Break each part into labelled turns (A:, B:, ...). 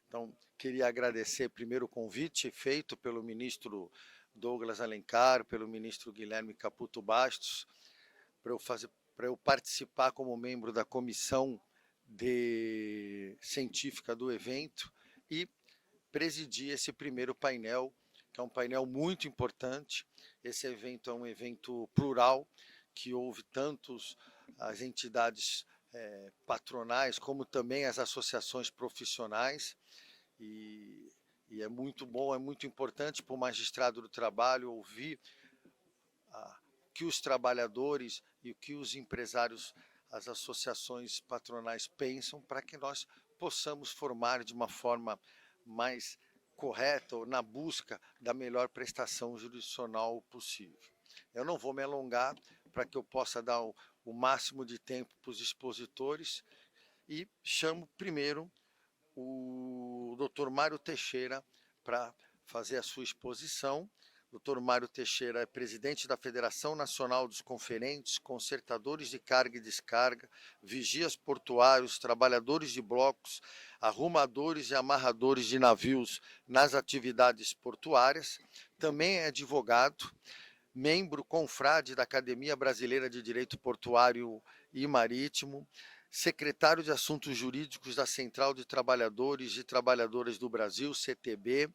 A: Então, queria agradecer primeiro o convite feito pelo ministro Douglas Alencar, pelo ministro Guilherme Caputo Bastos, para eu participar como membro da comissão científica do evento e presidir esse primeiro painel, que é um painel muito importante. Esse evento é um evento plural, que houve tantos as entidades patronais, como também as associações profissionais, e é muito bom, é muito importante para o magistrado do trabalho ouvir o que os trabalhadores e o que os empresários, as associações patronais pensam, para que nós possamos formar de uma forma mais correta ou na busca da melhor prestação jurisdicional possível. Eu não vou me alongar para que eu possa dar o máximo de tempo para os expositores e chamo primeiro o Dr. Mário Teixeira para fazer a sua exposição. O Dr. Mário Teixeira é presidente da Federação Nacional dos Conferentes, Concertadores de Carga e Descarga, Vigias Portuários, Trabalhadores de Blocos, Arrumadores e Amarradores de Navios nas atividades portuárias. Também é advogado, membro confrade da Academia Brasileira de Direito Portuário e Marítimo, secretário de Assuntos Jurídicos da Central de Trabalhadores e Trabalhadoras do Brasil, CTB,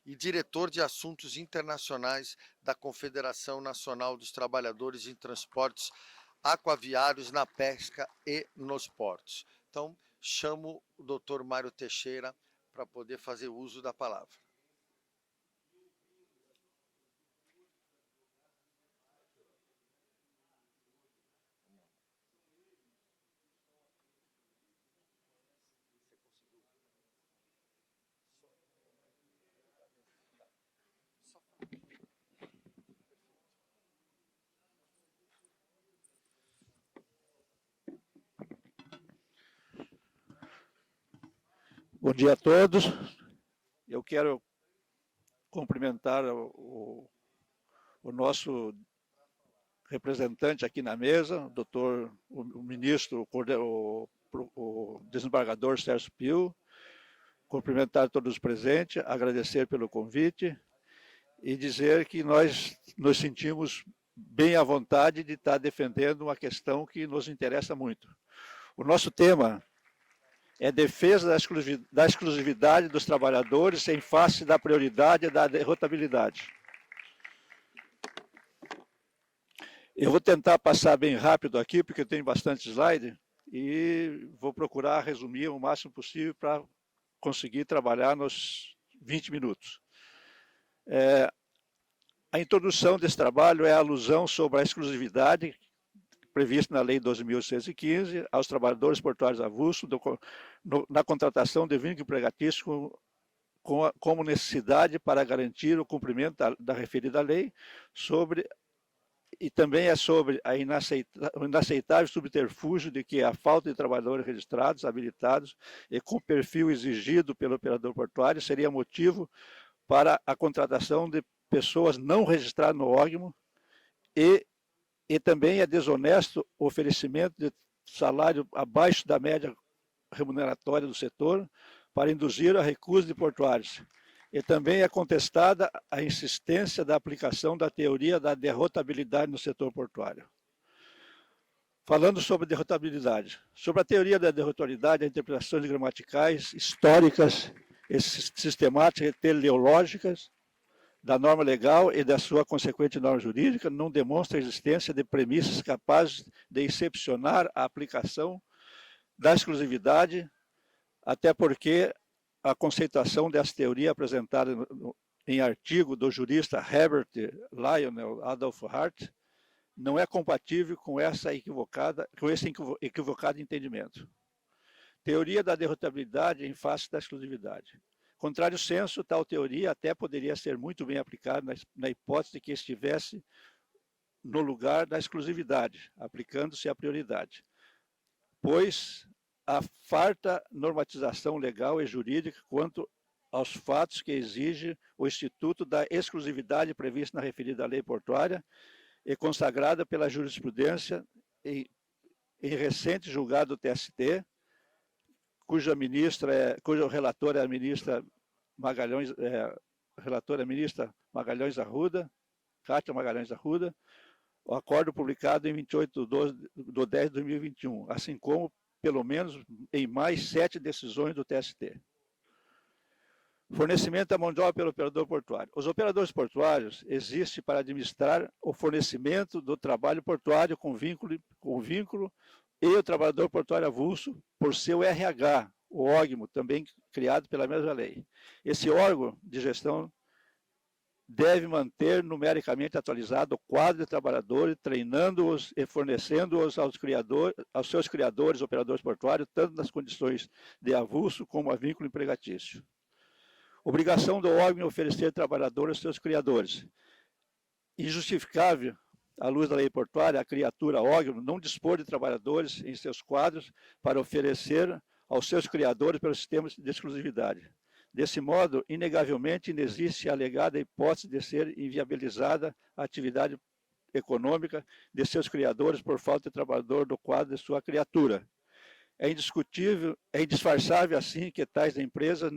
A: e diretor de Assuntos Internacionais da Confederação Nacional dos Trabalhadores em Transportes Aquaviários, na Pesca e nos Portos. Então, chamo o Dr. Mário Teixeira para poder fazer uso da palavra.
B: Bom dia a todos. Eu quero cumprimentar o nosso representante aqui na mesa, o ministro, o desembargador Sérgio Pio, cumprimentar todos os presentes, agradecer pelo convite e dizer que nós nos sentimos bem à vontade de estar defendendo uma questão que nos interessa muito. O nosso tema é defesa da exclusividade dos trabalhadores em face da prioridade da derrotabilidade. Eu vou tentar passar bem rápido aqui, porque tem bastante slide, e vou procurar resumir o máximo possível para conseguir trabalhar nos 20 minutos. A introdução desse trabalho é a alusão sobre a exclusividade prevista na Lei 12.815 aos trabalhadores portuários avulsos na contratação de vínculo empregatício como necessidade para garantir o cumprimento da referida lei, e também é sobre o inaceitável subterfúgio de que a falta de trabalhadores registrados, habilitados e com perfil exigido pelo operador portuário seria motivo para a contratação de pessoas não registradas no órgão, e também é desonesto o oferecimento de salário abaixo da média remuneratória do setor para induzir a recusa de portuários. E também é contestada a insistência da aplicação da teoria da derrotabilidade no setor portuário. Falando sobre derrotabilidade. Sobre a teoria da derrotabilidade, há interpretações gramaticais, históricas, sistemáticas e teleológicas da norma legal e da sua consequente norma jurídica não demonstra a existência de premissas capazes de excepcionar a aplicação da exclusividade, até porque a conceituação dessa teoria apresentada em artigo do jurista Herbert Lionel Adolph Hart não é compatível com esse equivocado entendimento. Teoria da derrotabilidade em face da exclusividade. Contrário senso, tal teoria até poderia ser muito bem aplicada na hipótese de que estivesse no lugar da exclusividade, aplicando-se a prioridade, pois a farta normatização legal e jurídica quanto aos fatos que exige o instituto da exclusividade previsto na referida lei portuária e consagrada pela jurisprudência em recente julgado do TST, cujo relator é a ministra Magalhães, relatora é a ministra Magalhães Arruda, Cátia Magalhães Arruda, o acordo publicado em 28 de 10 de 2021, assim como, pelo menos, em mais 7 decisões do TST. Fornecimento da mão de obra pelo operador portuário. Os operadores portuários existem para administrar o fornecimento do trabalho portuário com vínculo e o trabalhador portuário avulso por seu RH, o órgão, também criado pela mesma lei. Esse órgão de gestão deve manter numericamente atualizado o quadro de trabalhadores, treinando-os e fornecendo-os aos seus criadores, operadores portuários, tanto nas condições de avulso como a vínculo empregatício. Obrigação do órgão oferecer trabalhadores aos seus criadores. Injustificável, à luz da lei portuária, a criatura órgão não dispor de trabalhadores em seus quadros para oferecer aos seus criadores pelo sistema de exclusividade. Desse modo, inegavelmente, inexiste a alegada hipótese de ser inviabilizada a atividade econômica de seus criadores por falta de trabalhador do quadro de sua criatura. É indiscutível, é indisfarçável, assim, que tais empresas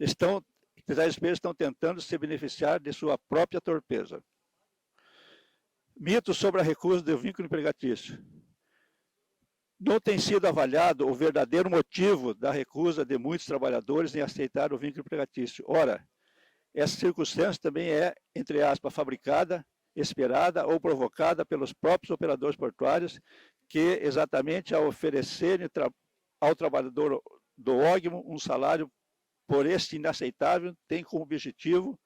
B: estão tentando se beneficiar de sua própria torpeza. Mito sobre a recusa do vínculo empregatício. Não tem sido avaliado o verdadeiro motivo da recusa de muitos trabalhadores em aceitar o vínculo empregatício. Ora, essa circunstância também é, entre aspas, fabricada, esperada ou provocada pelos próprios operadores portuários que, exatamente ao oferecerem ao trabalhador do órgão um salário por este inaceitável, tem como objetivo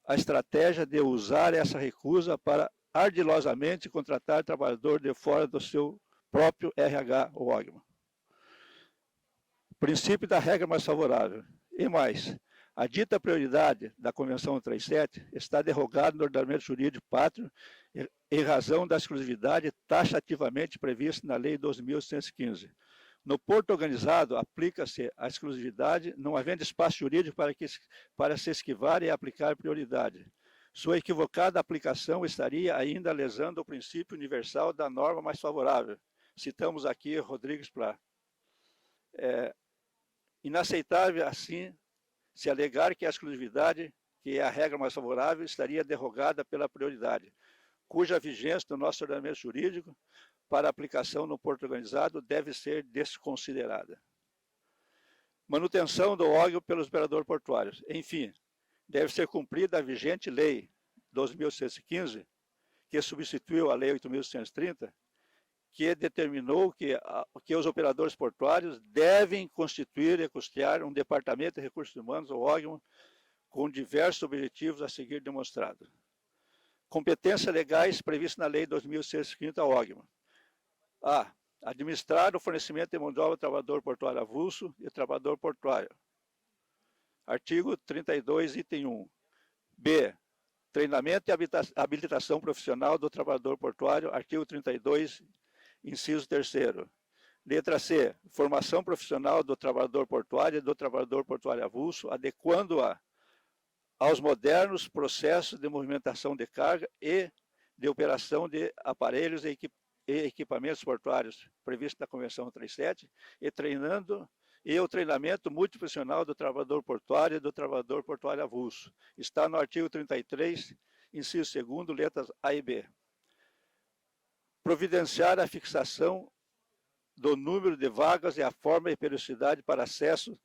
B: a estratégia de usar essa recusa para ardilosamente contratar trabalhador de fora do seu próprio RH ou órgão. Princípio da regra mais favorável. E mais, a dita prioridade da Convenção 37 está derrogada no ordenamento jurídico pátrio em razão da exclusividade taxativamente prevista na Lei 12.115. No porto organizado, aplica-se a exclusividade, não havendo espaço jurídico para se esquivar e aplicar prioridade. Sua equivocada aplicação estaria ainda lesando o princípio universal da norma mais favorável. Citamos aqui Rodrigues Pla. Inaceitável, assim, se alegar que a exclusividade, que é a regra mais favorável, estaria derrogada pela prioridade, cuja vigência do nosso ordenamento jurídico para aplicação no porto organizado deve ser desconsiderada. Manutenção do órgão pelos operadores portuários. Enfim, deve ser cumprida a vigente Lei 12.115, que substituiu a Lei 8.130, que determinou que os operadores portuários devem constituir e custear um departamento de recursos humanos ou órgão com diversos objetivos a seguir demonstrados. Competências legais previstas na Lei 2.630 ao órgão. A. Administrar o fornecimento de mão de obra ao trabalhador portuário avulso e trabalhador portuário. Artigo 32, item 1. B. Treinamento e habilitação profissional do trabalhador portuário. Artigo 32, inciso 3º. Letra C. Formação profissional do trabalhador portuário e do trabalhador portuário avulso, adequando-a aos modernos processos de movimentação de carga e de operação de aparelhos e equipamentos portuários previstos na Convenção 37 e o treinamento multiprofissional do trabalhador portuário e do trabalhador portuário avulso. Está no artigo 33, inciso 2º, letras A e B. Providenciar a fixação do número de vagas e a forma e periodicidade para acesso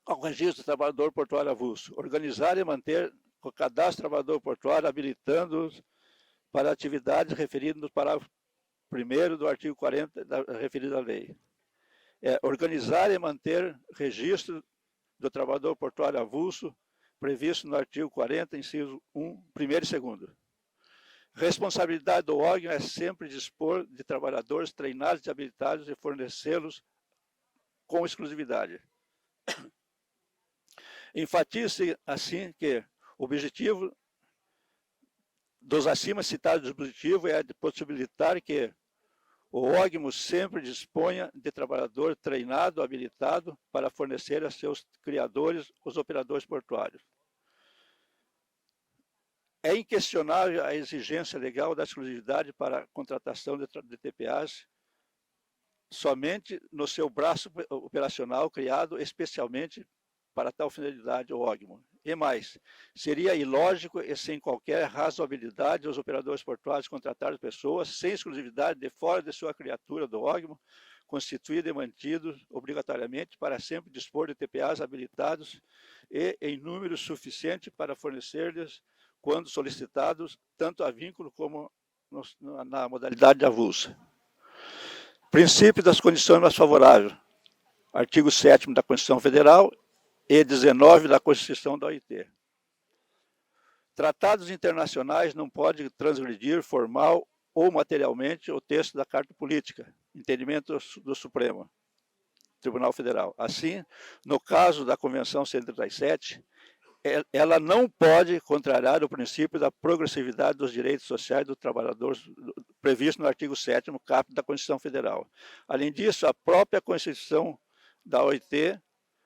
B: ao registro do trabalhador portuário avulso. Organizar e manter o cadastro do trabalhador portuário, habilitando-os para atividades referidas no parágrafo 1º do artigo 40 da referida lei. Organizar e manter registro do trabalhador portuário avulso, previsto no artigo 40, inciso 1, 1º e 2º. Responsabilidade do órgão é sempre dispor de trabalhadores treinados e habilitados e fornecê-los com exclusividade. Enfatize, assim, que o objetivo dos acima citados dispositivos é de possibilitar que o órgão sempre disponha de trabalhador treinado, habilitado para fornecer a seus criadores, os operadores portuários. É inquestionável a exigência legal da exclusividade para a contratação de TPAs somente no seu braço operacional criado especialmente para tal finalidade, o OGMO. E mais, seria ilógico e sem qualquer razoabilidade os operadores portuários contratarem pessoas sem exclusividade de fora de sua criatura do OGMO, constituído e mantido obrigatoriamente para sempre dispor de TPAs habilitados e em número suficiente para fornecer-lhes, quando solicitados, tanto a vínculo como na modalidade avulsa. Princípio das condições mais favoráveis. Artigo 7º da Constituição Federal e 19 da Constituição da OIT. Tratados internacionais não podem transgredir formal ou materialmente o texto da Carta Política, entendimento do Supremo Tribunal Federal. Assim, no caso da Convenção 137, ela não pode contrariar o princípio da progressividade dos direitos sociais do trabalhador previsto no artigo 7º, caput da Constituição Federal. Além disso, a própria Constituição da OIT,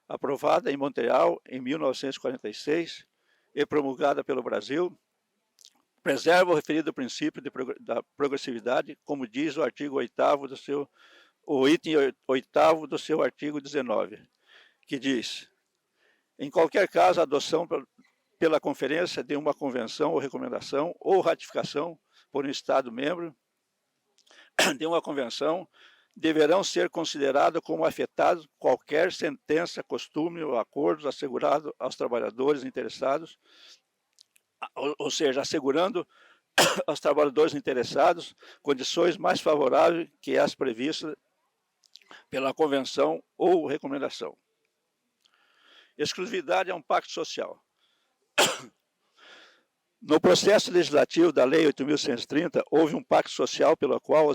B: aprovada em Montreal em 1946 e promulgada pelo Brasil, preserva o referido princípio da progressividade, como diz o artigo 8º do seu, o item 8º do seu artigo 19, que diz: em qualquer caso, a adoção pela conferência de uma convenção ou recomendação ou ratificação por um Estado-membro de uma convenção deverão ser considerados como afetados qualquer sentença, costume ou acordos assegurado aos trabalhadores interessados, ou seja, assegurando aos trabalhadores interessados condições mais favoráveis que as previstas pela convenção ou recomendação. Exclusividade é um pacto social. No processo legislativo da Lei 8.130, houve um pacto social pelo qual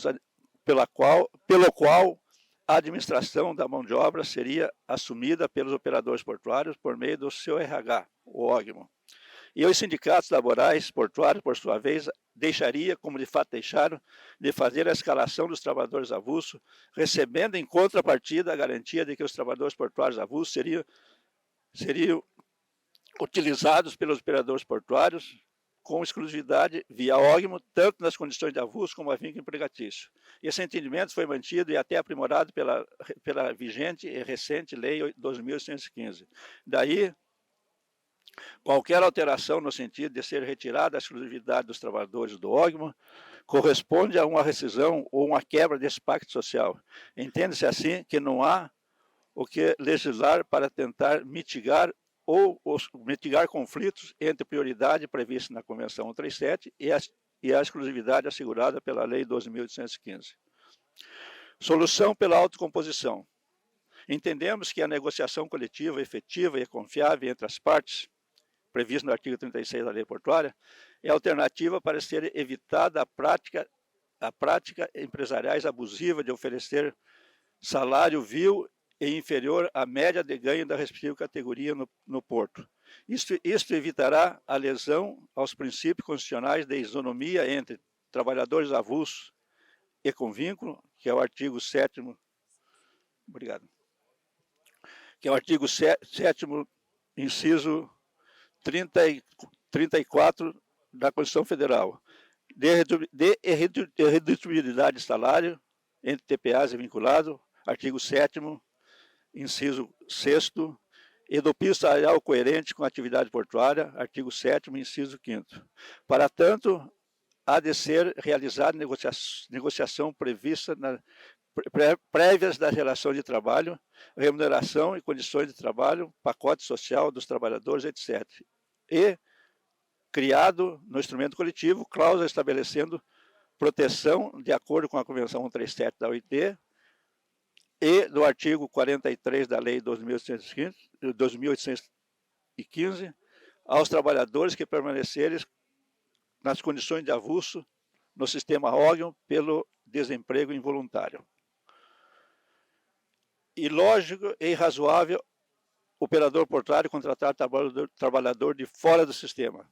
B: a administração da mão de obra seria assumida pelos operadores portuários por meio do seu RH, o OGMO. E os sindicatos laborais portuários, por sua vez, deixaria, como de fato deixaram, de fazer a escalação dos trabalhadores avulsos, recebendo em contrapartida a garantia de que os trabalhadores portuários avulsos seriam utilizados pelos operadores portuários com exclusividade via OGMO, tanto nas condições de avulso como a vínculo empregatício. Esse entendimento foi mantido e até aprimorado pela vigente e recente Lei 2.115. Daí, qualquer alteração no sentido de ser retirada a exclusividade dos trabalhadores do OGMO corresponde a uma rescisão ou uma quebra desse pacto social. Entende-se assim que não há o que legislar para tentar mitigar conflitos entre prioridade prevista na Convenção 137 e a exclusividade assegurada pela Lei 12.815. Solução pela autocomposição. Entendemos que a negociação coletiva efetiva e confiável entre as partes, prevista no artigo 36 da Lei Portuária, é alternativa para ser evitada a prática empresariais abusiva de oferecer salário vil e inferior à média de ganho da respectiva categoria no porto. Isto evitará a lesão aos princípios constitucionais de isonomia entre trabalhadores avulsos e com vínculo, que é o artigo 7º, obrigado, que é o artigo 7º, inciso 34 da Constituição Federal, de irredutibilidade de salário entre TPAs e vinculado, artigo 7º, inciso 6º, e do piso salarial coerente com a atividade portuária, artigo 7º, inciso 5º. Para tanto, há de ser realizada negociação prevista prévias da relação de trabalho, remuneração e condições de trabalho, pacote social dos trabalhadores, etc. E criado no instrumento coletivo, cláusula estabelecendo proteção de acordo com a Convenção 137 da OIT, e do artigo 43 da Lei 2.815, aos trabalhadores que permanecerem nas condições de avulso no sistema OGMO pelo desemprego involuntário. Ilógico e irrazoável operador portuário contratar trabalhador de fora do sistema.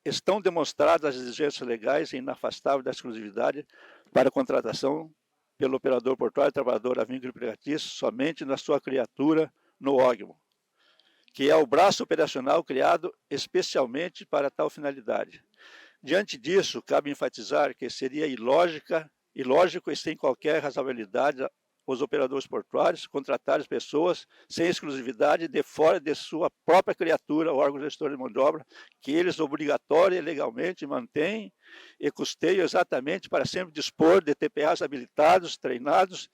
B: Estão demonstradas as exigências legais e inafastáveis da exclusividade para a contratação pelo operador portuário trabalhador a vínculo empregatício somente na sua criatura no OGMO, que é o braço operacional criado especialmente para tal finalidade. Diante disso, cabe enfatizar que seria ilógica e lógico e sem qualquer razoabilidade os operadores portuários contratarem pessoas sem exclusividade de fora de sua própria criatura, órgão gestor de mão de obra, que eles obrigatória e legalmente mantêm e custeiam exatamente para sempre dispor de TPAs habilitados, treinados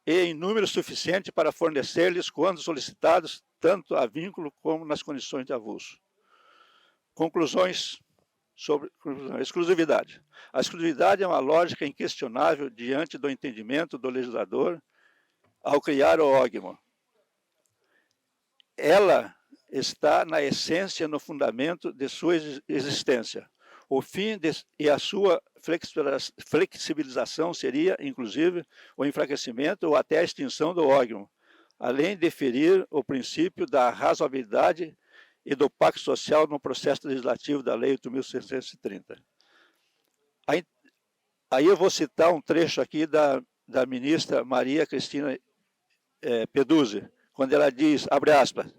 B: e em número suficiente para fornecer-lhes quando solicitados, tanto a vínculo como nas condições de avulso. Conclusões sobre exclusividade. A exclusividade é uma lógica inquestionável diante do entendimento do legislador ao criar o ógmo. Ela está na essência, no fundamento de sua existência. O fim e a sua flexibilização seria, inclusive, o enfraquecimento ou até a extinção do ógmo, além de ferir o princípio da razoabilidade e do pacto social no processo legislativo da Lei 8.630. Aí eu vou citar um trecho aqui da ministra Maria Cristina Peduzzi, quando ela diz, abre aspas,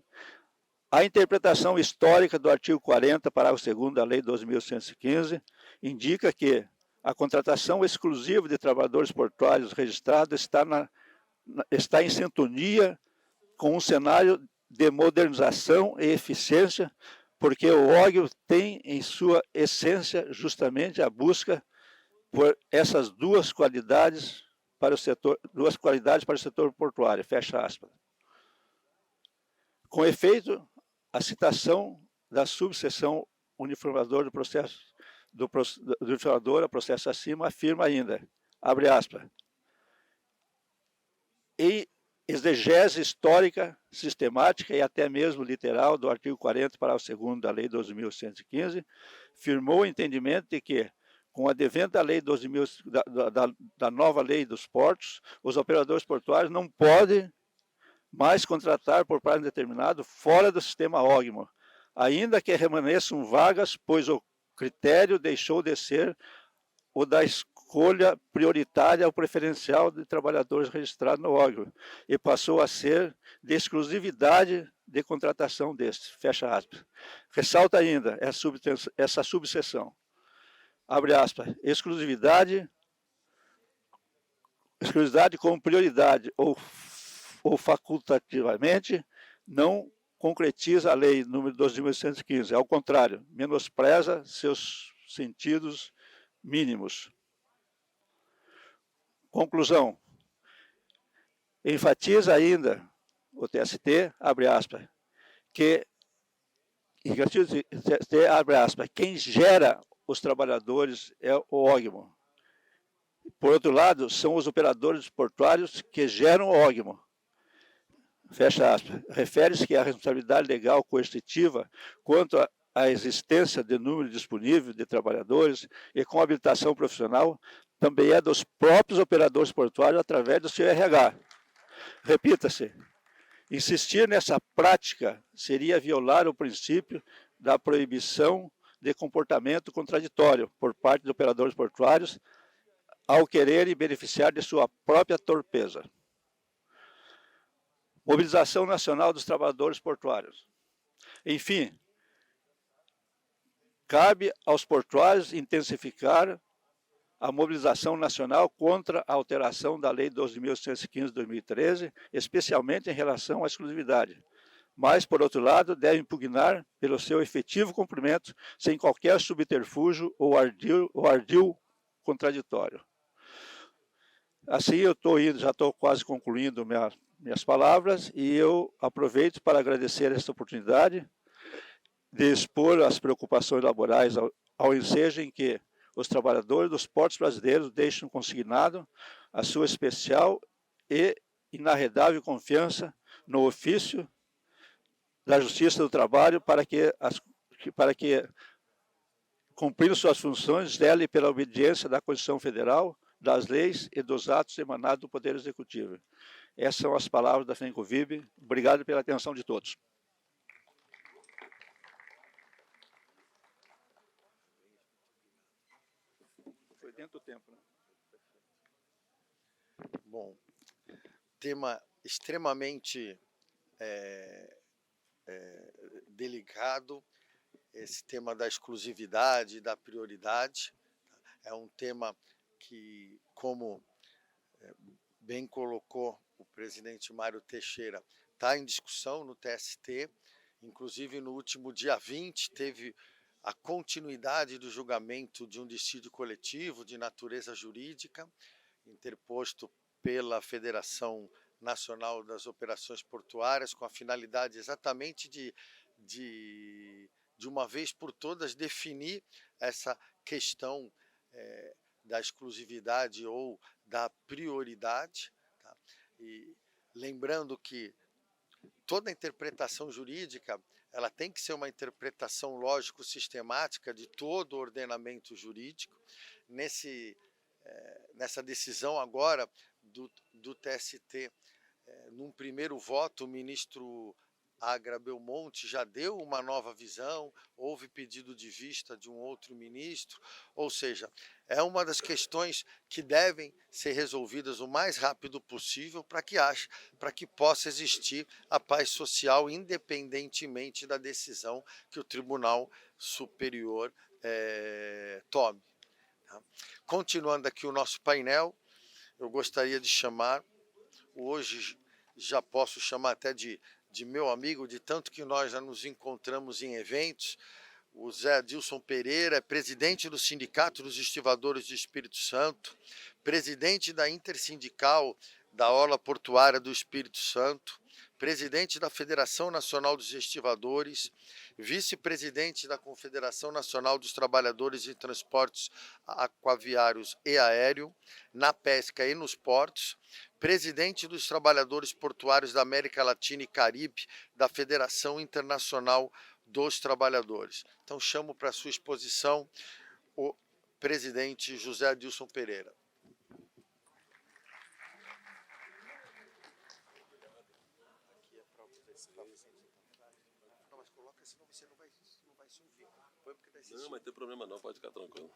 B: a interpretação histórica do artigo 40, parágrafo 2º da Lei 12.115, indica que a contratação exclusiva de trabalhadores portuários registrados está em sintonia com um cenário de modernização e eficiência, porque o ógio tem em sua essência justamente a busca por essas duas qualidades para o setor portuário, fecha aspas. Com efeito, a citação da subseção uniformizadora do processo do uniformizador a processo acima afirma ainda, abre aspas, em exegese histórica, sistemática e até mesmo literal do artigo 40, parágrafo 2º da Lei 12.115, firmou o entendimento de que, com o advento da Lei 12.000, da nova Lei dos Portos, os operadores portuários não podem mais contratar por prazo determinado fora do sistema ógmo, ainda que remanesçam vagas, pois o critério deixou de ser o da escolha prioritária ou preferencial de trabalhadores registrados no ógmo e passou a ser de exclusividade de contratação deste, fecha aspas. Ressalta ainda essa subseção, abre aspas, exclusividade como prioridade ou facultativamente não concretiza a lei número 12.115, ao contrário, menospreza seus sentidos mínimos. Conclusão. Enfatiza ainda o TST, abre aspas, abre aspas, quem gera os trabalhadores é o ógmo. Por outro lado, são os operadores portuários que geram o ógmo. Fecha aspas. Refere-se que a responsabilidade legal coercitiva quanto à existência de número disponível de trabalhadores e com habilitação profissional também é dos próprios operadores portuários através do seu RH. Repita-se, insistir nessa prática seria violar o princípio da proibição de comportamento contraditório por parte dos operadores portuários ao quererem beneficiar de sua própria torpeza. Mobilização nacional dos trabalhadores portuários. Enfim, cabe aos portuários intensificar a mobilização nacional contra a alteração da Lei 12.115 de 2013, especialmente em relação à exclusividade. Mas, por outro lado, deve impugnar pelo seu efetivo cumprimento, sem qualquer subterfúgio ou ardil contraditório. Assim, eu já estou quase concluindo minhas palavras e eu aproveito para agradecer esta oportunidade de expor as preocupações laborais ao ensejo em que os trabalhadores dos portos brasileiros deixam consignado a sua especial e inarredável confiança no ofício da Justiça do Trabalho para que cumprindo suas funções, zele pela obediência da Constituição Federal, das leis e dos atos emanados do Poder Executivo. Essas são as palavras da FENCOVIB. Obrigado pela atenção de todos. Foi dentro do tempo, né?
A: Bom, tema extremamente delicado, esse tema da exclusividade, da prioridade. É um tema que, como bem colocou o presidente Mário Teixeira, está em discussão no TST, inclusive no último dia 20 teve a continuidade do julgamento de um dissídio coletivo de natureza jurídica, interposto pela Federação Nacional das Operações Portuárias, com a finalidade exatamente de uma vez por todas, definir essa questão da exclusividade ou da prioridade. Tá? E lembrando que toda interpretação jurídica ela tem que ser uma interpretação lógico-sistemática de todo o ordenamento jurídico. Nessa decisão agora do TST, num primeiro voto, o ministro Agra Belmonte já deu uma nova visão, houve pedido de vista de um outro ministro, ou seja, é uma das questões que devem ser resolvidas o mais rápido possível para que possa existir a paz social, independentemente da decisão que o Tribunal Superior tome. Tá? Continuando aqui o nosso painel, eu gostaria de chamar, hoje já posso chamar até de meu amigo, de tanto que nós já nos encontramos em eventos, o Zé Adilson Pereira, é presidente do Sindicato dos Estivadores do Espírito Santo, presidente da Intersindical da Orla Portuária do Espírito Santo, presidente da Federação Nacional dos Estivadores, vice-presidente da Confederação Nacional dos Trabalhadores de Transportes Aquaviários e Aéreo, na pesca e nos portos, presidente dos Trabalhadores Portuários da América Latina e Caribe, da Federação Internacional dos Trabalhadores. Então, chamo para sua exposição o presidente José Adilson Pereira.
C: Não, mas não tem problema não, pode ficar tranquilo.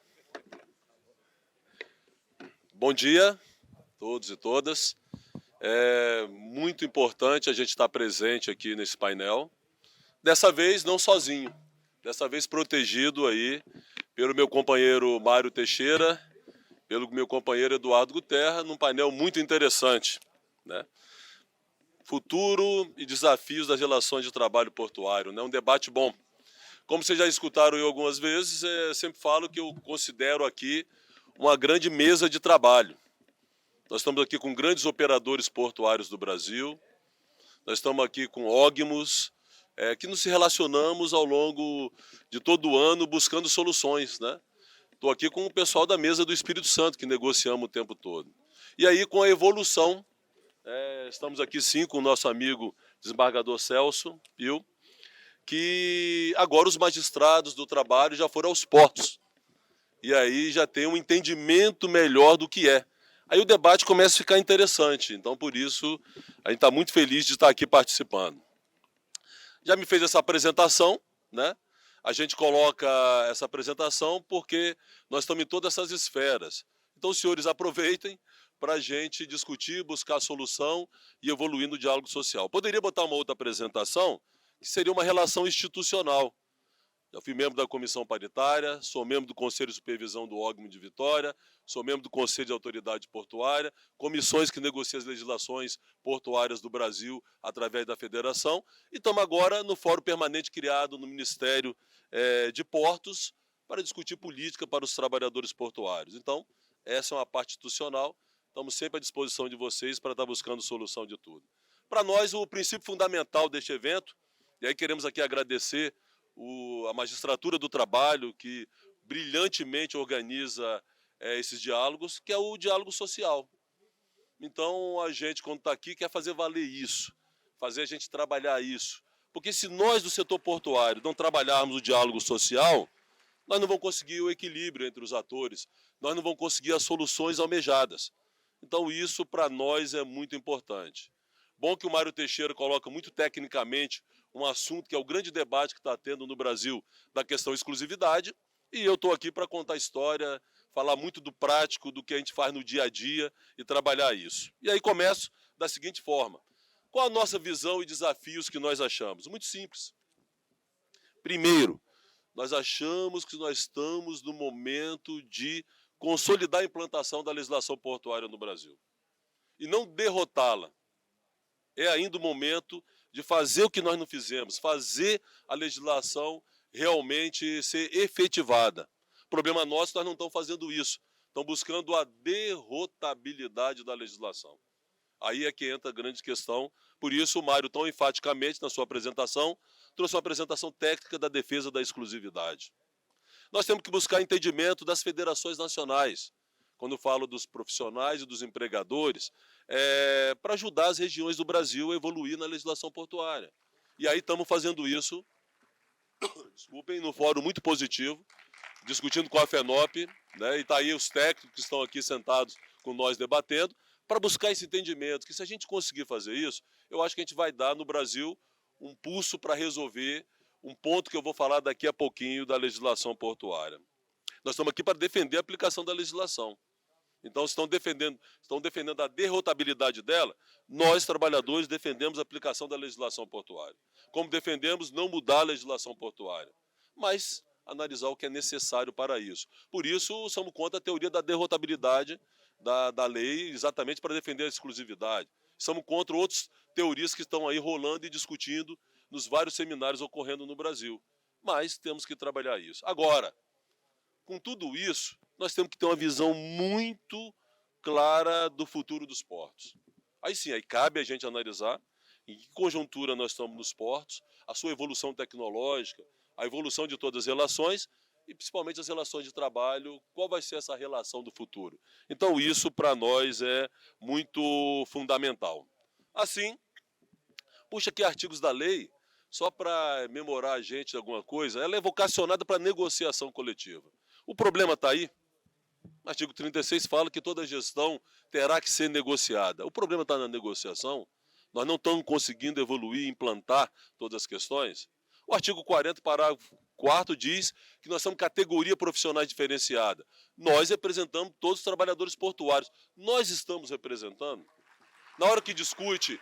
C: Bom dia a todos e todas. É muito importante a gente estar presente aqui nesse painel. Dessa vez não sozinho, dessa vez protegido aí pelo meu companheiro Mário Teixeira, pelo meu companheiro Eduardo Guterra, num painel muito interessante, né? Futuro e desafios das relações de trabalho portuário, né? Um debate bom. Como vocês já escutaram eu algumas vezes, eu sempre falo que eu considero aqui uma grande mesa de trabalho. Nós estamos aqui com grandes operadores portuários do Brasil, nós estamos aqui com ógmos, que nos relacionamos ao longo de todo o ano buscando soluções, né? Estou aqui com o pessoal da mesa do Espírito Santo, que negociamos o tempo todo. E aí, com a evolução, estamos aqui sim com o nosso amigo desembargador Celso Pio, que agora os magistrados do trabalho já foram aos portos. E aí já tem um entendimento melhor do que é. Aí o debate começa a ficar interessante. Então, por isso, a gente está muito feliz de estar aqui participando. Já me fez essa apresentação, né? A gente coloca essa apresentação porque nós estamos em todas essas esferas. Então, os senhores aproveitem para a gente discutir, buscar solução e evoluir no diálogo social. Poderia botar uma outra apresentação, que seria uma relação institucional. Eu fui membro da comissão paritária, sou membro do Conselho de Supervisão do OGMO de Vitória, sou membro do Conselho de Autoridade Portuária, comissões que negociam as legislações portuárias do Brasil através da federação, e estamos agora no fórum permanente criado no Ministério de Portos para discutir política para os trabalhadores portuários. Então, essa é uma parte institucional, estamos sempre à disposição de vocês para estar buscando solução de tudo. Para nós, o princípio fundamental deste evento, e aí queremos aqui agradecer a magistratura do trabalho, que brilhantemente organiza esses diálogos, que é o diálogo social. Então, a gente, quando está aqui, quer fazer valer isso, fazer a gente trabalhar isso. Porque se nós do setor portuário não trabalharmos o diálogo social, nós não vamos conseguir o equilíbrio entre os atores, nós não vamos conseguir as soluções almejadas. Então, isso para nós é muito importante. Bom que o Mário Teixeira coloca muito tecnicamente um assunto que é o grande debate que está tendo no Brasil da questão exclusividade, e eu estou aqui para contar a história, falar muito do prático, do que a gente faz no dia a dia e trabalhar isso. E aí começo da seguinte forma. Qual a nossa visão e desafios que nós achamos? Muito simples. Primeiro, nós achamos que nós estamos no momento de consolidar a implantação da legislação portuária no Brasil e não derrotá-la. É ainda o momento de fazer o que nós não fizemos, fazer a legislação realmente ser efetivada. Problema nosso, nós não estamos fazendo isso. Estão buscando a derrotabilidade da legislação. Aí é que entra a grande questão. Por isso, o Mário, tão enfaticamente, na sua apresentação, trouxe uma apresentação técnica da defesa da exclusividade. Nós temos que buscar entendimento das federações nacionais, quando falo dos profissionais e dos empregadores, para ajudar as regiões do Brasil a evoluir na legislação portuária. E aí estamos fazendo isso, desculpem, num fórum muito positivo, discutindo com a FENOP, né, e está aí os técnicos que estão aqui sentados com nós debatendo, para buscar esse entendimento, que se a gente conseguir fazer isso, eu acho que a gente vai dar no Brasil um pulso para resolver um ponto que eu vou falar daqui a pouquinho da legislação portuária. Nós estamos aqui para defender a aplicação da legislação. Então, estão defendendo a derrotabilidade dela, nós, trabalhadores, defendemos a aplicação da legislação portuária. Como defendemos não mudar a legislação portuária, mas analisar o que é necessário para isso. Por isso, somos contra a teoria da derrotabilidade da lei, exatamente para defender a exclusividade. Somos contra outras teorias que estão aí rolando e discutindo nos vários seminários ocorrendo no Brasil. Mas temos que trabalhar isso. Agora, com tudo isso, nós temos que ter uma visão muito clara do futuro dos portos. Aí sim, aí cabe a gente analisar em que conjuntura nós estamos nos portos, a sua evolução tecnológica, a evolução de todas as relações e principalmente as relações de trabalho, qual vai ser essa relação do futuro. Então isso para nós é muito fundamental. Assim, puxa aqui artigos da lei, só para memorar a gente de alguma coisa, ela é vocacionada para negociação coletiva. O problema está aí. O artigo 36 fala que toda gestão terá que ser negociada. O problema está na negociação. Nós não estamos conseguindo evoluir, implantar todas as questões. O artigo 40, parágrafo 4º, diz que nós somos categoria profissionais diferenciada. Nós representamos todos os trabalhadores portuários. Nós estamos representando. Na hora que discute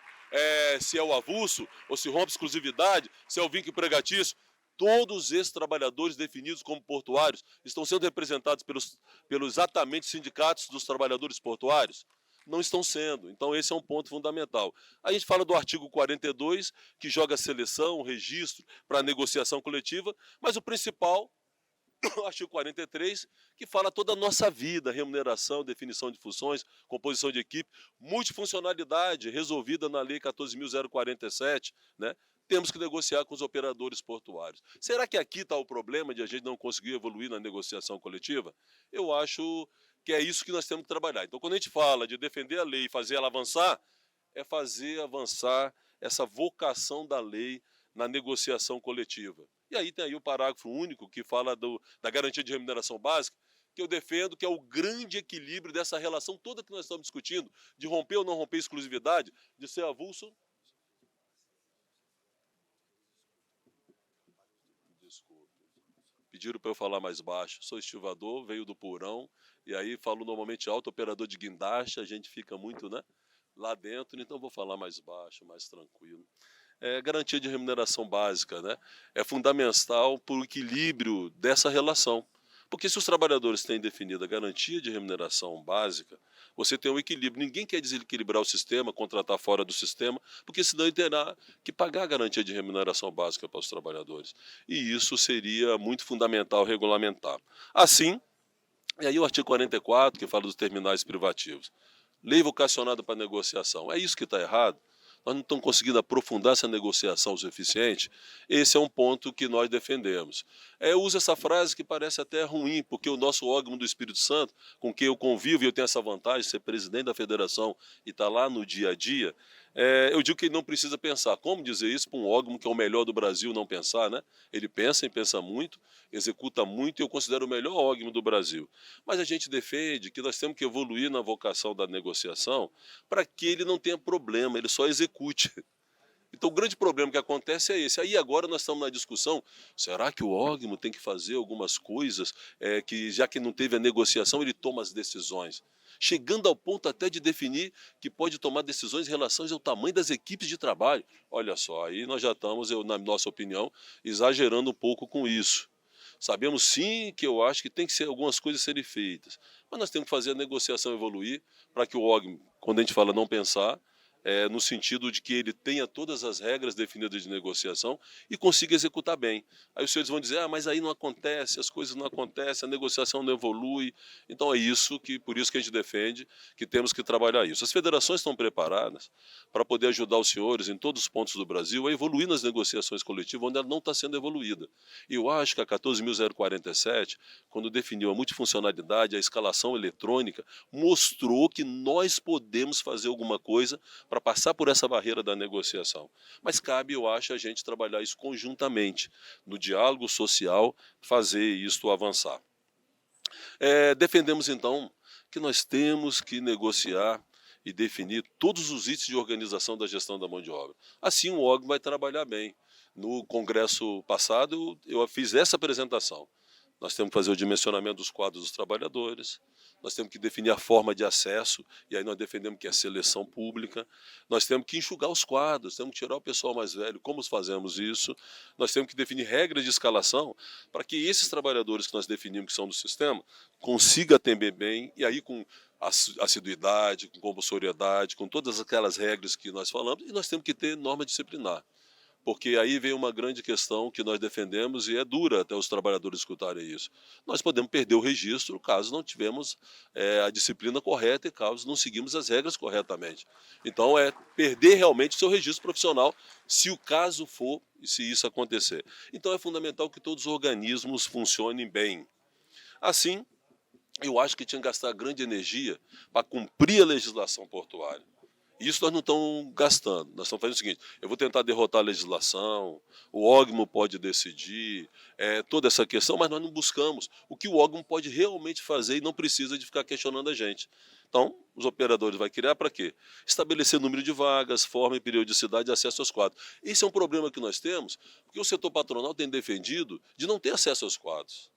C: se é o avulso, ou se rompe exclusividade, se é o vínculo empregatício, todos esses trabalhadores definidos como portuários estão sendo representados pelos exatamente sindicatos dos trabalhadores portuários? Não estão sendo. Então esse é um ponto fundamental. A gente fala do artigo 42, que joga seleção, registro para negociação coletiva, mas o principal, o artigo 43, que fala toda a nossa vida, remuneração, definição de funções, composição de equipe, multifuncionalidade resolvida na Lei 14.047, né? Temos que negociar com os operadores portuários. Será que aqui está o problema de a gente não conseguir evoluir na negociação coletiva? Eu acho que é isso que nós temos que trabalhar. Então, quando a gente fala de defender a lei e fazer ela avançar, é fazer avançar essa vocação da lei na negociação coletiva. E aí tem aí o parágrafo único que fala da garantia de remuneração básica, que eu defendo que é o grande equilíbrio dessa relação toda que nós estamos discutindo, de romper ou não romper exclusividade, de ser avulso. Pediram para eu falar mais baixo. Sou estivador, veio do porão, e aí falo normalmente alto, operador de guindaste, a gente fica muito, né, lá dentro, então vou falar mais baixo, mais tranquilo. Garantia de remuneração básica, né, é fundamental para o equilíbrio dessa relação. Porque se os trabalhadores têm definida a garantia de remuneração básica, você tem um equilíbrio. Ninguém quer desequilibrar o sistema, contratar fora do sistema, porque senão ele terá que pagar a garantia de remuneração básica para os trabalhadores. E isso seria muito fundamental regulamentar. Assim, e aí o artigo 44, que fala dos terminais privativos. Lei vocacionada para negociação. É isso que está errado? Nós não estamos conseguindo aprofundar essa negociação o suficiente. Esse é um ponto que nós defendemos. Eu uso essa frase que parece até ruim, porque o nosso órgão do Espírito Santo, com quem eu convivo, e eu tenho essa vantagem de ser presidente da federação e estar lá no dia a dia, eu digo que ele não precisa pensar. Como dizer isso para um órgão que é o melhor do Brasil não pensar, né? Ele pensa e pensa muito, executa muito, e eu considero o melhor órgão do Brasil. Mas a gente defende que nós temos que evoluir na vocação da negociação para que ele não tenha problema, ele só execute. Então o grande problema que acontece é esse. Aí agora nós estamos na discussão, será que o órgão tem que fazer algumas coisas, que já que não teve a negociação, ele toma as decisões? Chegando ao ponto até de definir que pode tomar decisões em relação ao tamanho das equipes de trabalho. Olha só, aí nós já estamos, na nossa opinião, exagerando um pouco com isso. Sabemos sim que eu acho que tem que ser algumas coisas serem feitas, mas nós temos que fazer a negociação evoluir para que o órgão, quando a gente fala não pensar, no sentido de que ele tenha todas as regras definidas de negociação e consiga executar bem. Aí os senhores vão dizer, mas aí não acontece, as coisas não acontecem, a negociação não evolui. Então é isso por isso que a gente defende que temos que trabalhar isso. As federações estão preparadas para poder ajudar os senhores em todos os pontos do Brasil a evoluir nas negociações coletivas, onde ela não está sendo evoluída. E eu acho que a 14.047, quando definiu a multifuncionalidade, a escalação eletrônica, mostrou que nós podemos fazer alguma coisa para passar por essa barreira da negociação. Mas cabe, eu acho, a gente trabalhar isso conjuntamente, no diálogo social, fazer isto avançar. Defendemos, então, que nós temos que negociar e definir todos os itens de organização da gestão da mão de obra. Assim o órgão vai trabalhar bem. No congresso passado, eu fiz essa apresentação. Nós temos que fazer o dimensionamento dos quadros dos trabalhadores, nós temos que definir a forma de acesso, e aí nós defendemos que é a seleção pública, nós temos que enxugar os quadros, temos que tirar o pessoal mais velho, como fazemos isso, nós temos que definir regras de escalação para que esses trabalhadores que nós definimos que são do sistema consigam atender bem, e aí com assiduidade, com compulsoriedade, com todas aquelas regras que nós falamos, e nós temos que ter norma disciplinar. Porque aí vem uma grande questão que nós defendemos e é dura até os trabalhadores escutarem isso. Nós podemos perder o registro caso não tivermos a disciplina correta e caso não seguimos as regras corretamente. Então é perder realmente o seu registro profissional se o caso for e se isso acontecer. Então é fundamental que todos os organismos funcionem bem. Assim, eu acho que tinha que gastar grande energia para cumprir a legislação portuária. Isso nós não estamos gastando, nós estamos fazendo o seguinte, eu vou tentar derrotar a legislação, o órgão pode decidir, toda essa questão, mas nós não buscamos o que o órgão pode realmente fazer e não precisa de ficar questionando a gente. Então, os operadores vão criar para quê? Estabelecer número de vagas, forma e periodicidade de acesso aos quadros. Esse é um problema que nós temos, porque o setor patronal tem defendido de não ter acesso aos quadros.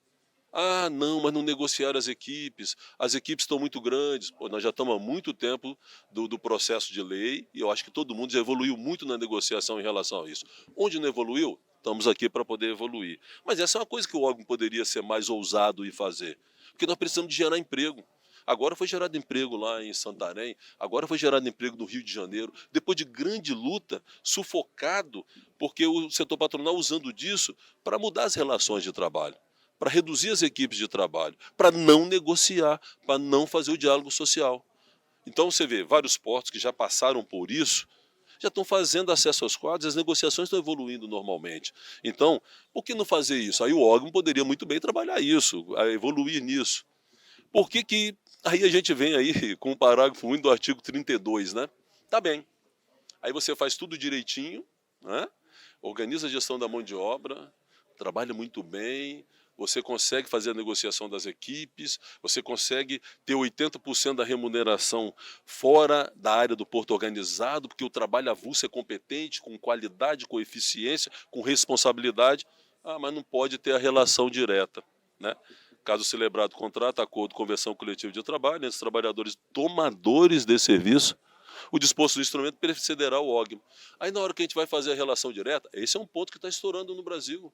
C: Ah, não, mas não negociaram as equipes estão muito grandes. Pô, nós já estamos há muito tempo do processo de lei e eu acho que todo mundo já evoluiu muito na negociação em relação a isso. Onde não evoluiu, estamos aqui para poder evoluir. Mas essa é uma coisa que o órgão poderia ser mais ousado e fazer, porque nós precisamos de gerar emprego. Agora foi gerado emprego lá em Santarém, agora foi gerado emprego no Rio de Janeiro, depois de grande luta, sufocado, porque o setor patronal usando disso para mudar as relações de trabalho, para reduzir as equipes de trabalho, para não negociar, para não fazer o diálogo social. Então você vê, vários portos que já passaram por isso, já estão fazendo acesso aos quadros, as negociações estão evoluindo normalmente. Então, por que não fazer isso? Aí o órgão poderia muito bem trabalhar isso, evoluir nisso. Por que aí a gente vem aí com o parágrafo 1 do artigo 32, né? Tá bem. Aí você faz tudo direitinho, né? Organiza a gestão da mão de obra, trabalha muito bem, você consegue fazer a negociação das equipes, você consegue ter 80% da remuneração fora da área do porto organizado, porque o trabalho avulso é competente, com qualidade, com eficiência, com responsabilidade, mas não pode ter a relação direta, né? Caso celebrado contrato, acordo, convenção coletiva de trabalho, entre os trabalhadores tomadores de serviço, o disposto do instrumento precederá o órgão. Aí na hora que a gente vai fazer a relação direta, esse é um ponto que está estourando no Brasil.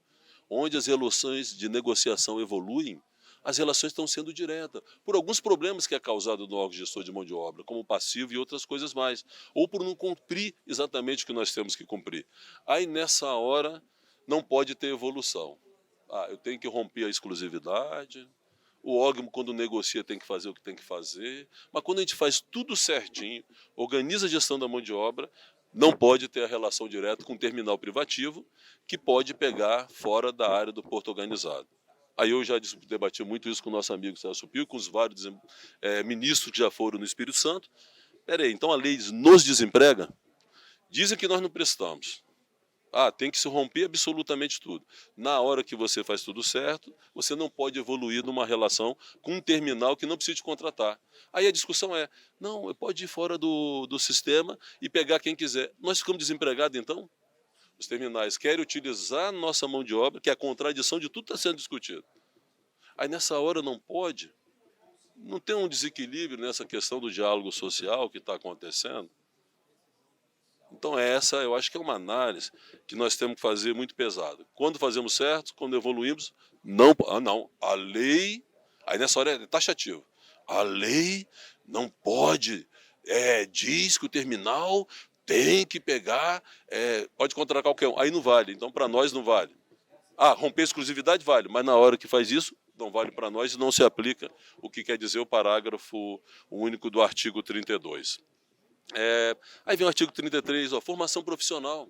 C: Onde as relações de negociação evoluem, as relações estão sendo diretas, por alguns problemas que é causado no órgão gestor de mão de obra, como passivo e outras coisas mais, ou por não cumprir exatamente o que nós temos que cumprir. Aí nessa hora não pode ter evolução. Eu tenho que romper a exclusividade, o órgão, quando negocia, tem que fazer o que tem que fazer, mas quando a gente faz tudo certinho, organiza a gestão da mão de obra, não pode ter a relação direta com o terminal privativo, que pode pegar fora da área do porto organizado. Aí eu já debati muito isso com o nosso amigo Celso Pio, com os vários ministros que já foram no Espírito Santo. Peraí, então a lei nos desemprega? Dizem que nós não prestamos. Tem que se romper absolutamente tudo. Na hora que você faz tudo certo, você não pode evoluir numa relação com um terminal que não precisa te contratar. Aí a discussão não, pode ir fora do sistema e pegar quem quiser. Nós ficamos desempregados então? Os terminais querem utilizar a nossa mão de obra, que é a contradição de tudo que está sendo discutido. Aí nessa hora não pode? Não tem um desequilíbrio nessa questão do diálogo social que está acontecendo? Então essa eu acho que é uma análise que nós temos que fazer muito pesada. Quando fazemos certo, quando evoluímos, não, não, a lei, aí nessa hora é taxativo, a lei não pode, diz que o terminal tem que pegar, pode contratar qualquer um, aí não vale, então para nós não vale. Ah, romper a exclusividade vale, mas na hora que faz isso, não vale para nós e não se aplica o que quer dizer o parágrafo único do artigo 32. Aí vem o artigo 33, formação profissional.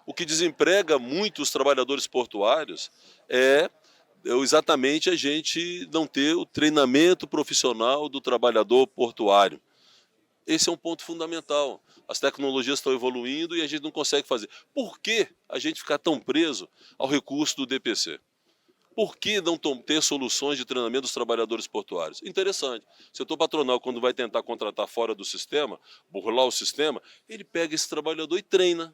C: O que desemprega muito os trabalhadores portuários é exatamente a gente não ter o treinamento profissional do trabalhador portuário. Esse é um ponto fundamental. As tecnologias estão evoluindo e a gente não consegue fazer. Por que a gente ficar tão preso ao recurso do DPC? Por que não ter soluções de treinamento dos trabalhadores portuários? Interessante. O setor patronal, quando vai tentar contratar fora do sistema, burlar o sistema, ele pega esse trabalhador e treina.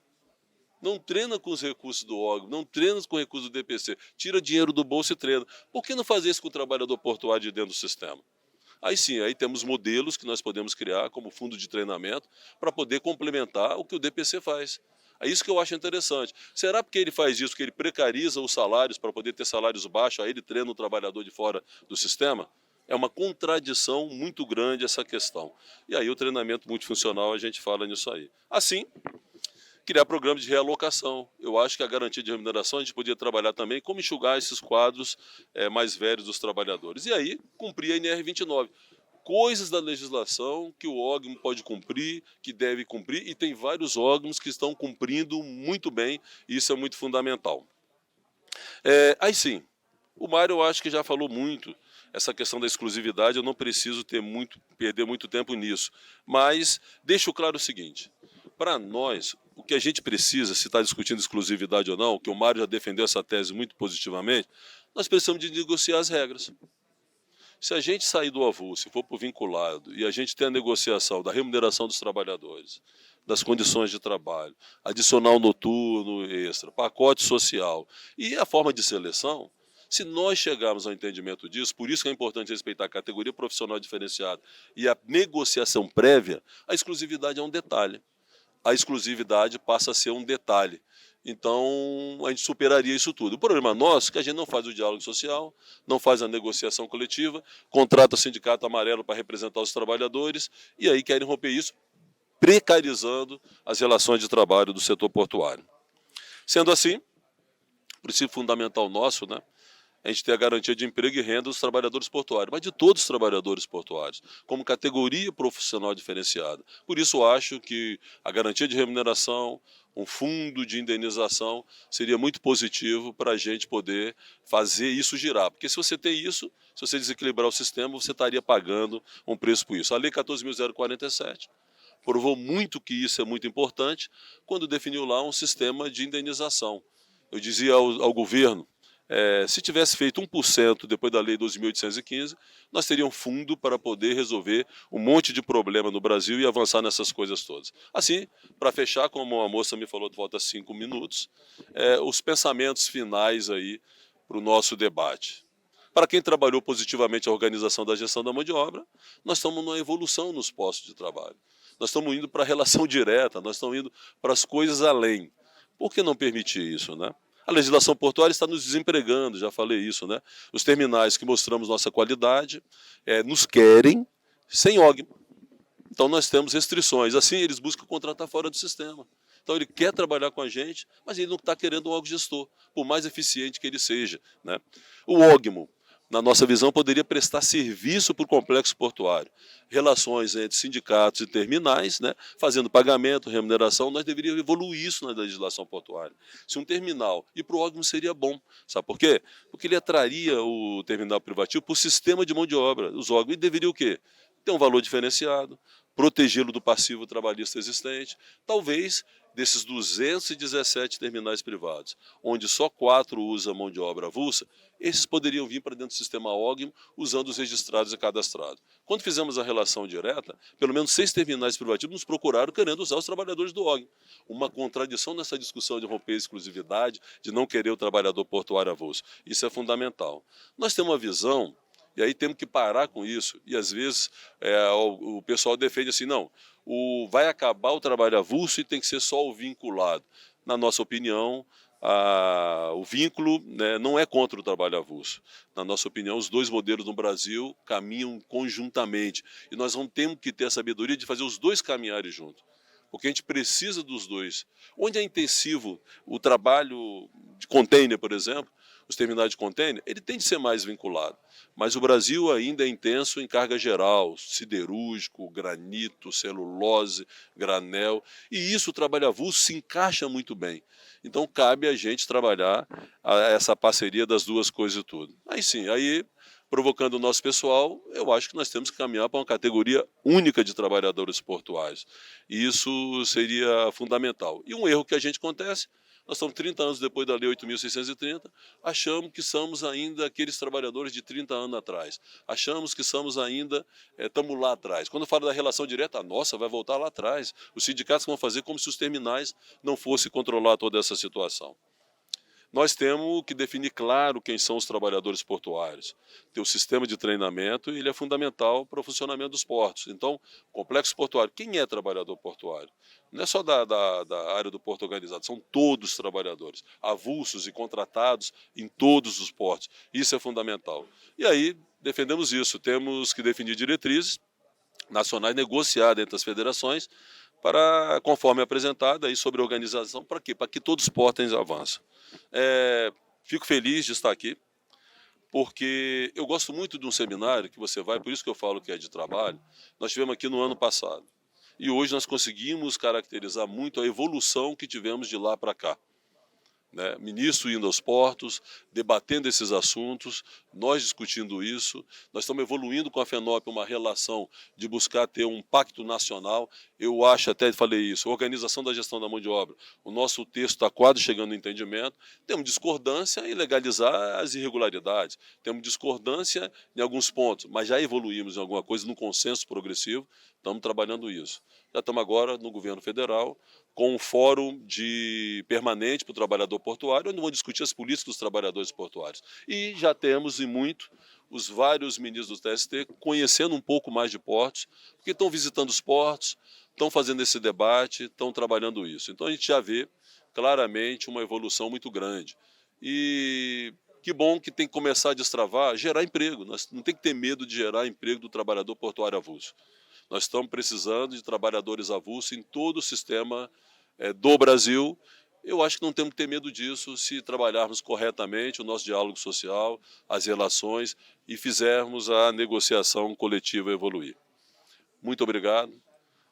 C: Não treina com os recursos do órgão, não treina com os recursos do DPC. Tira dinheiro do bolso e treina. Por que não fazer isso com o trabalhador portuário de dentro do sistema? Aí sim, aí temos modelos que nós podemos criar como fundo de treinamento para poder complementar o que o DPC faz. É isso que eu acho interessante. Será porque ele faz isso, que ele precariza os salários para poder ter salários baixos, aí ele treina o trabalhador de fora do sistema? É uma contradição muito grande essa questão. E aí o treinamento multifuncional, a gente fala nisso aí. Assim, criar programas de realocação. Eu acho que a garantia de remuneração a gente podia trabalhar também como enxugar esses quadros mais velhos dos trabalhadores. E aí, cumprir a NR29. Coisas da legislação que o órgão pode cumprir, que deve cumprir, e tem vários órgãos que estão cumprindo muito bem, e isso é muito fundamental. Aí sim, o Mário eu acho que já falou muito essa questão da exclusividade, eu não preciso perder muito tempo nisso, mas deixo claro o seguinte, para nós, o que a gente precisa, se está discutindo exclusividade ou não, que o Mário já defendeu essa tese muito positivamente, nós precisamos de negociar as regras. Se a gente sair do avulso, se for para o vinculado, e a gente tem a negociação da remuneração dos trabalhadores, das condições de trabalho, adicional noturno extra, pacote social e a forma de seleção, se nós chegarmos ao entendimento disso, por isso que é importante respeitar a categoria profissional diferenciada e a negociação prévia, a exclusividade é um detalhe. A exclusividade passa a ser um detalhe. Então, a gente superaria isso tudo. O problema nosso é que a gente não faz o diálogo social, não faz a negociação coletiva, contrata o sindicato amarelo para representar os trabalhadores, e aí querem romper isso, precarizando as relações de trabalho do setor portuário. Sendo assim, o princípio fundamental nosso, né, a gente ter a garantia de emprego e renda dos trabalhadores portuários, mas de todos os trabalhadores portuários, como categoria profissional diferenciada. Por isso, acho que a garantia de remuneração, um fundo de indenização, seria muito positivo para a gente poder fazer isso girar. Porque se você tem isso, se você desequilibrar o sistema, você estaria pagando um preço por isso. A Lei 14.047 provou muito que isso é muito importante quando definiu lá um sistema de indenização. Eu dizia ao governo, se tivesse feito 1% depois da Lei 12.815, nós teríamos fundo para poder resolver um monte de problema no Brasil e avançar nessas coisas todas. Assim, para fechar, como a moça me falou, falta 5 minutos, os pensamentos finais aí para o nosso debate. Para quem trabalhou positivamente a organização da gestão da mão de obra, nós estamos numa evolução nos postos de trabalho. Nós estamos indo para a relação direta, nós estamos indo para as coisas além. Por que não permitir isso, né? A legislação portuária está nos desempregando, já falei isso, né? Os terminais que mostramos nossa qualidade nos querem sem órgão. Então nós temos restrições. Assim, eles buscam contratar fora do sistema. Então ele quer trabalhar com a gente, mas ele não está querendo um órgão gestor, por mais eficiente que ele seja, né? O órgão, na nossa visão, poderia prestar serviço para o complexo portuário. Relações entre sindicatos e terminais, né, fazendo pagamento, remuneração, nós deveríamos evoluir isso na legislação portuária. Se um terminal, e para o órgão seria bom, sabe por quê? Porque ele atraria o terminal privativo para o sistema de mão de obra. Os órgãos deveriam o quê? Ter um valor diferenciado, protegê-lo do passivo trabalhista existente, talvez desses 217 terminais privados, onde só 4 usam mão de obra avulsa, esses poderiam vir para dentro do sistema órgão usando os registrados e cadastrados. Quando fizemos a relação direta, pelo menos 6 terminais privativos nos procuraram querendo usar os trabalhadores do órgão. Uma contradição nessa discussão de romper a exclusividade, de não querer o trabalhador portuário avulso. Isso é fundamental. Nós temos uma visão, e aí temos que parar com isso, e às vezes o pessoal defende assim, não, vai acabar o trabalho avulso e tem que ser só o vinculado. Na nossa opinião, o vínculo, né, não é contra o trabalho avulso. Na nossa opinião, os dois modelos no Brasil caminham conjuntamente. E nós temos que ter a sabedoria de fazer os dois caminharem juntos. Porque a gente precisa dos dois. Onde é intensivo o trabalho de container, por exemplo, os terminais de container, ele tem de ser mais vinculado. Mas o Brasil ainda é intenso em carga geral, siderúrgico, granito, celulose, granel, e isso o trabalho avulso se encaixa muito bem. Então cabe a gente trabalhar essa parceria das duas coisas e tudo. Aí sim, aí provocando o nosso pessoal, eu acho que nós temos que caminhar para uma categoria única de trabalhadores portuários. E isso seria fundamental. E um erro que a gente acontece, nós estamos 30 anos depois da Lei 8.630, achamos que somos ainda aqueles trabalhadores de 30 anos atrás. Achamos que somos ainda, estamos lá atrás. Quando eu falo da relação direta, nossa, vai voltar lá atrás. Os sindicatos vão fazer como se os terminais não fossem controlar toda essa situação. Nós temos que definir claro quem são os trabalhadores portuários. Ter o sistema de treinamento, ele é fundamental para o funcionamento dos portos. Então, complexo portuário, quem é trabalhador portuário? Não é só da área do porto organizado, são todos os trabalhadores, avulsos e contratados em todos os portos. Isso é fundamental. E aí, defendemos isso, temos que definir diretrizes nacionais negociadas entre as federações, para, conforme apresentada aí sobre a organização, para quê? Para que todos os portos avancem. Fico feliz de estar aqui, porque eu gosto muito de um seminário que você vai, por isso que eu falo que é de trabalho. Nós tivemos aqui no ano passado, e hoje nós conseguimos caracterizar muito a evolução que tivemos de lá para cá. Né? Ministro indo aos portos, debatendo esses assuntos, nós discutindo isso, nós estamos evoluindo com a FENOP uma relação de buscar ter um pacto nacional. Eu acho, até falei isso, organização da gestão da mão de obra, o nosso texto está quase chegando no entendimento, temos discordância em legalizar as irregularidades, temos discordância em alguns pontos, mas já evoluímos em alguma coisa, no consenso progressivo, estamos trabalhando isso. Já estamos agora no governo federal, com um fórum permanente para o trabalhador portuário, onde vão discutir as políticas dos trabalhadores portuários. E já temos, e muito, os vários ministros do TST conhecendo um pouco mais de portos, porque estão visitando os portos, estão fazendo esse debate, estão trabalhando isso. Então a gente já vê claramente uma evolução muito grande. E que bom que tem que começar a destravar, gerar emprego. Nós não tem que ter medo de gerar emprego do trabalhador portuário avulso. Nós estamos precisando de trabalhadores avulsos em todo o sistema do Brasil. Eu acho que não temos que ter medo disso se trabalharmos corretamente o nosso diálogo social, as relações e fizermos a negociação coletiva evoluir. Muito obrigado.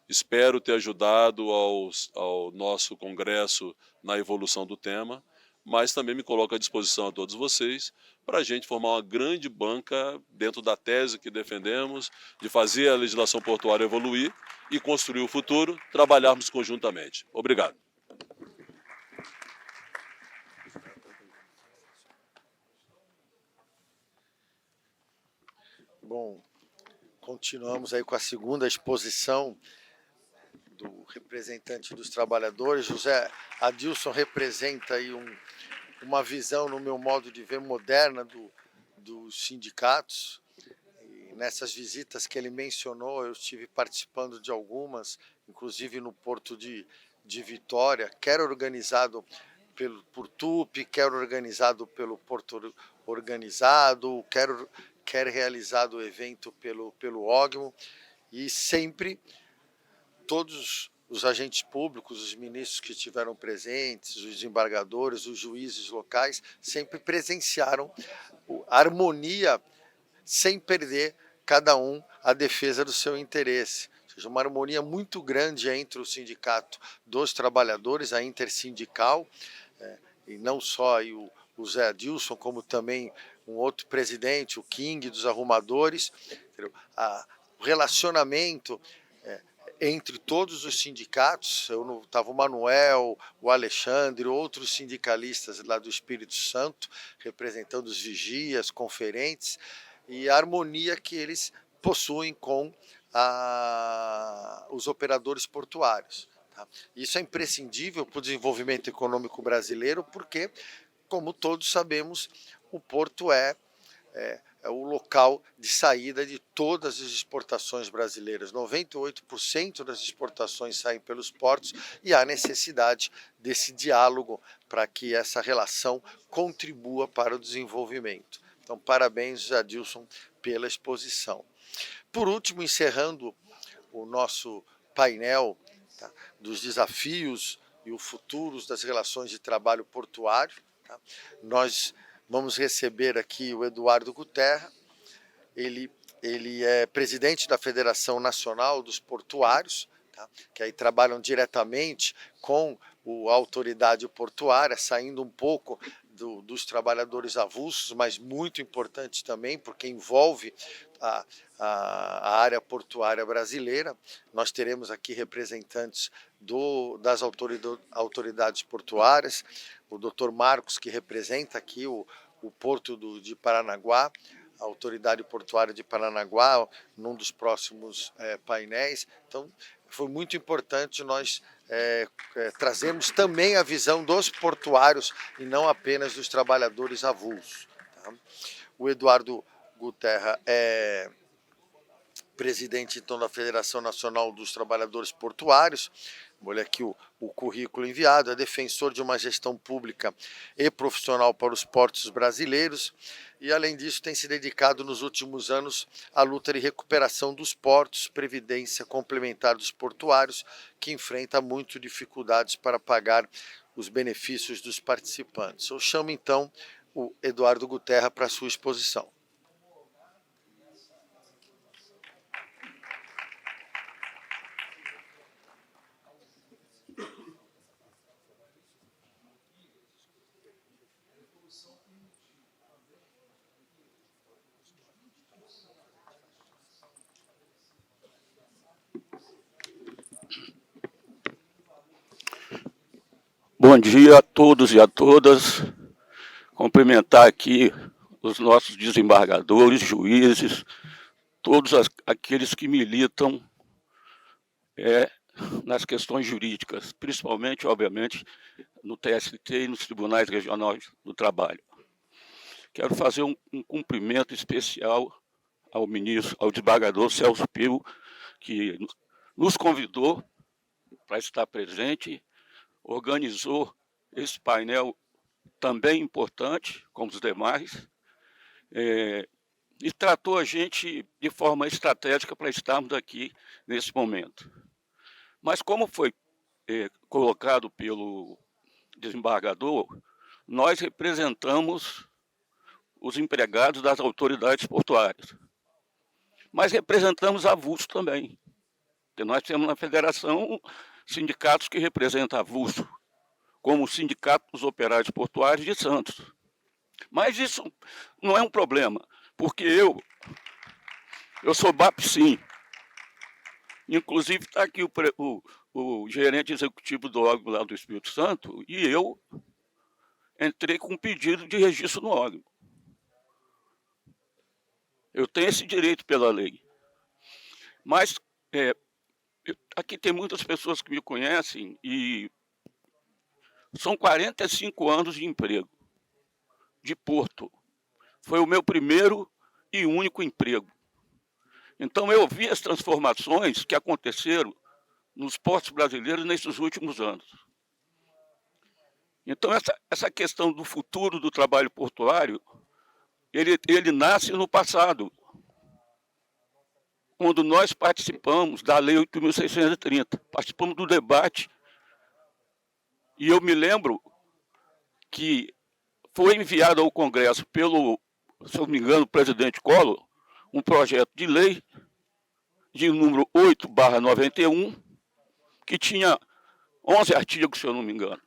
C: Espero ter ajudado ao nosso congresso na evolução do tema, mas também me coloco à disposição a todos vocês para a gente formar uma grande banca dentro da tese que defendemos, de fazer a legislação portuária evoluir e construir o futuro, trabalharmos conjuntamente. Obrigado.
A: Bom, continuamos aí com a segunda exposição do representante dos trabalhadores. José Adilson representa aí uma visão, no meu modo de ver, moderna dos sindicatos. E nessas visitas que ele mencionou, eu estive participando de algumas, inclusive no Porto de Vitória, quer organizado por TUP, quer organizado pelo Porto Organizado, quer realizado o evento pelo OGMO, e sempre todos os agentes públicos, os ministros que estiveram presentes, os desembargadores, os juízes locais, sempre presenciaram a harmonia sem perder cada um a defesa do seu interesse. Ou seja, uma harmonia muito grande entre o sindicato dos trabalhadores, a intersindical, e não só aí o Zé Adilson, como também um outro presidente, o King dos arrumadores, o relacionamento entre todos os sindicatos. Estava o Manuel, o Alexandre, outros sindicalistas lá do Espírito Santo, representando os vigias, conferentes, e a harmonia que eles possuem com os operadores portuários. Tá? Isso é imprescindível para o desenvolvimento econômico brasileiro, porque, como todos sabemos, o porto é é o local de saída de todas as exportações brasileiras. 98% das exportações saem pelos portos e há necessidade desse diálogo para que essa relação contribua para o desenvolvimento. Então, parabéns, Adilson, pela exposição. Por último, encerrando o nosso painel, tá, dos desafios e os futuros das relações de trabalho portuário, tá, nós vamos receber aqui o Eduardo Guterra. Ele é presidente da Federação Nacional dos Portuários, tá, que aí trabalham diretamente com a autoridade portuária, saindo um pouco dos trabalhadores avulsos, mas muito importante também, porque envolve a área portuária brasileira. Nós teremos aqui representantes das autoridades portuárias, o Dr. Marcos, que representa aqui o Porto de Paranaguá, a Autoridade Portuária de Paranaguá, num dos próximos painéis. Então, foi muito importante nós trazermos também a visão dos portuários e não apenas dos trabalhadores avulsos. Tá? O Eduardo Guterra é presidente, então, da Federação Nacional dos Trabalhadores Portuários. Olha aqui o currículo enviado. É defensor de uma gestão pública e profissional para os portos brasileiros e, além disso, tem se dedicado nos últimos anos à luta de recuperação dos portos, previdência complementar dos portuários, que enfrenta muitas dificuldades para pagar os benefícios dos participantes. Eu chamo, então, o Eduardo Guterra para a sua exposição.
D: Bom dia a todos e a todas. Cumprimentar aqui os nossos desembargadores, juízes, todos aqueles que militam nas questões jurídicas, principalmente, obviamente, no TST e nos tribunais regionais do trabalho. Quero fazer um cumprimento especial ao ministro, ao desembargador Celso Pio, que nos convidou para estar presente, organizou esse painel também importante, como os demais, e tratou a gente de forma estratégica para estarmos aqui nesse momento. Mas como foi colocado pelo desembargador, nós representamos os empregados das autoridades portuárias, mas representamos avulso também, porque nós temos na federação sindicatos que representam avulso, como o Sindicato dos Operários Portuários de Santos. Mas isso não é um problema, porque eu sou BAPSIM. Inclusive está aqui o gerente executivo do órgão lá do Espírito Santo, e eu entrei com um pedido de registro no órgão. Eu tenho esse direito pela lei. Mas aqui tem muitas pessoas que me conhecem e são 45 anos de emprego, de porto. Foi o meu primeiro e único emprego. Então eu vi as transformações que aconteceram nos portos brasileiros nesses últimos anos. Então essa questão do futuro do trabalho portuário, ele nasce no passado, quando nós participamos da Lei 8.630, participamos do debate, e eu me lembro que foi enviado ao Congresso pelo, se eu não me engano, presidente Collor, um projeto de lei de número 8/91, que tinha 11 artigos, se eu não me engano.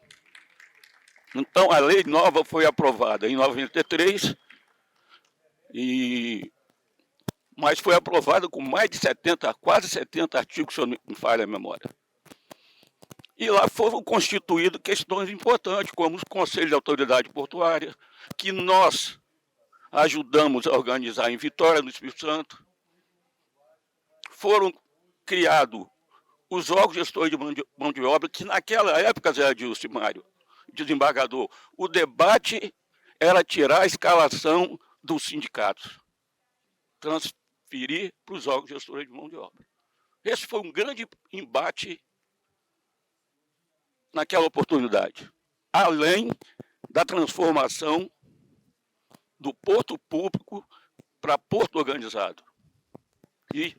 D: Então, a lei nova foi aprovada em 93, mas foi aprovada com mais de 70, quase 70 artigos, se eu não me falha a memória. E lá foram constituídas questões importantes, como o Conselho de Autoridade Portuária, que nós ajudamos a organizar em Vitória, no Espírito Santo. Foram criados os órgãos gestores de mão de obra, que naquela época, Zé Adilson e Mário, desembargador, o debate era tirar a escalação dos sindicatos. transferir para os órgãos gestores de mão de obra. Esse foi um grande embate naquela oportunidade, além da transformação do porto público para porto organizado. E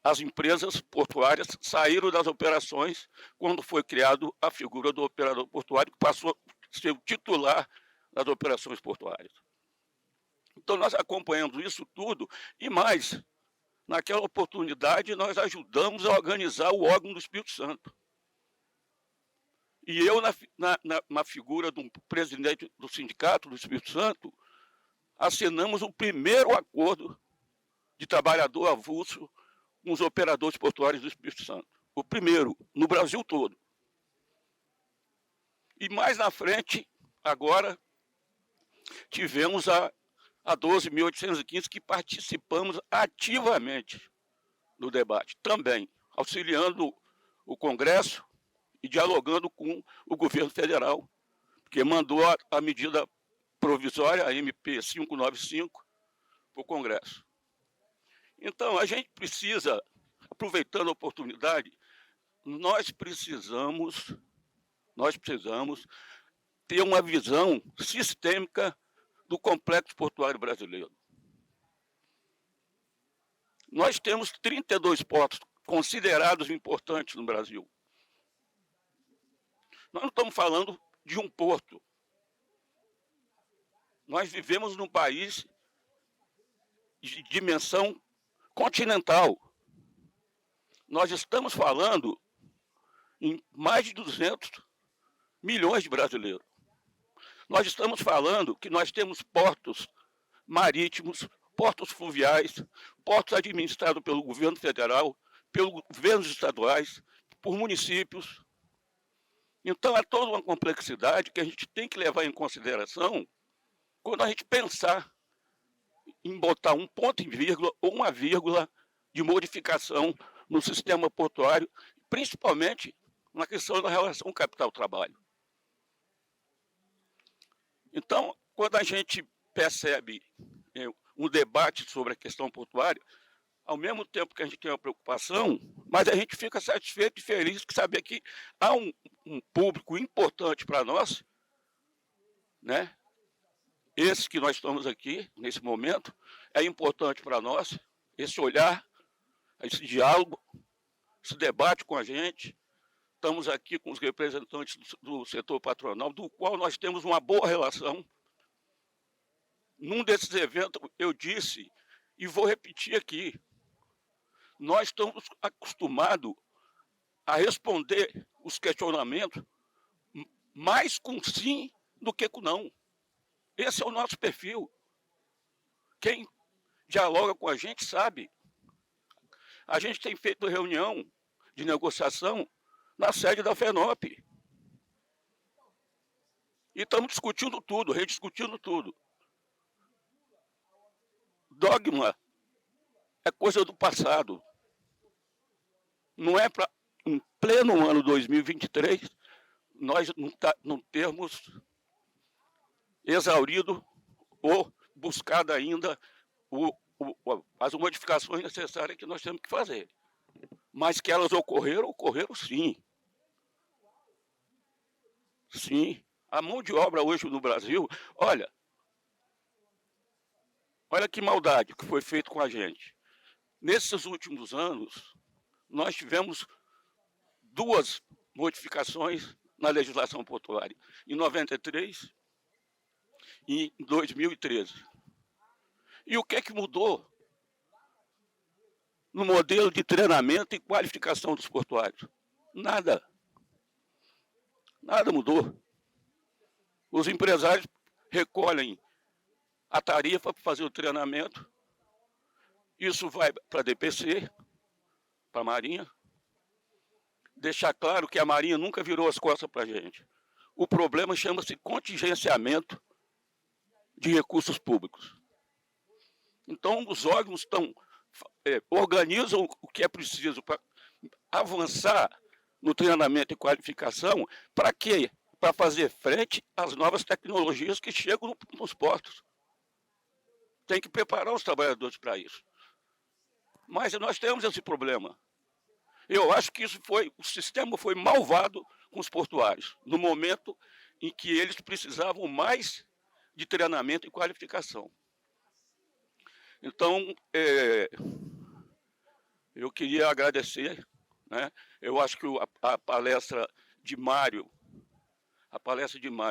D: as empresas portuárias saíram das operações quando foi criado a figura do operador portuário, que passou a ser o titular das operações portuárias. Então, nós acompanhamos isso tudo e mais. Naquela oportunidade, nós ajudamos a organizar o órgão do Espírito Santo. E eu, na figura do presidente do sindicato do Espírito Santo, assinamos o primeiro acordo de trabalhador avulso com os operadores portuários do Espírito Santo. O primeiro, no Brasil todo. E mais na frente, agora, tivemos a 12.815, que participamos ativamente no debate, também auxiliando o Congresso e dialogando com o governo federal, que mandou a medida provisória, a MP 595, para o Congresso. Então, a gente precisa, aproveitando a oportunidade, nós precisamos ter uma visão sistêmica do complexo portuário brasileiro. Nós temos 32 portos considerados importantes no Brasil. Nós não estamos falando de um porto. Nós vivemos num país de dimensão continental. Nós estamos falando em mais de 200 milhões de brasileiros. Nós estamos falando que nós temos portos marítimos, portos fluviais, portos administrados pelo governo federal, pelos governos estaduais, por municípios. Então, é toda uma complexidade que a gente tem que levar em consideração quando a gente pensar em botar um ponto em vírgula ou uma vírgula de modificação no sistema portuário, principalmente na questão da relação capital-trabalho. Então, quando a gente percebe um debate sobre a questão portuária, ao mesmo tempo que a gente tem uma preocupação, mas a gente fica satisfeito e feliz de saber que há um público importante para nós, né? Esse que nós estamos aqui, nesse momento, é importante para nós, esse olhar, esse diálogo, esse debate com a gente. Estamos aqui com os representantes do setor patronal, do qual nós temos uma boa relação. Num desses eventos, eu disse, e vou repetir aqui, nós estamos acostumados a responder os questionamentos mais com sim do que com não. Esse é o nosso perfil. Quem dialoga com a gente sabe. A gente tem feito reunião de negociação na sede da FENOP. E estamos discutindo tudo, rediscutindo tudo. Dogma é coisa do passado. Não é para, em pleno ano 2023, nós não termos exaurido ou buscado ainda as modificações necessárias que nós temos que fazer. Mas que elas ocorreram sim. Sim. A mão de obra hoje no Brasil, olha que maldade que foi feito com a gente. Nesses últimos anos, nós tivemos 2 modificações na legislação portuária, em 93 e em 2013. E o que é que mudou no modelo de treinamento e qualificação dos portuários? Nada. Nada mudou. Os empresários recolhem a tarifa para fazer o treinamento. Isso vai para a DPC, para a Marinha. Deixar claro que a Marinha nunca virou as costas para a gente. O problema chama-se contingenciamento de recursos públicos. Então, os órgãos organizam o que é preciso para avançar no treinamento e qualificação. Para quê? Para fazer frente às novas tecnologias que chegam nos portos. tem que preparar os trabalhadores para isso. Mas nós temos esse problema. Eu acho que o sistema foi malvado com os portuários, no momento em que eles precisavam mais de treinamento e qualificação. Então, eu queria agradecer, né? Eu acho que a palestra de Mário,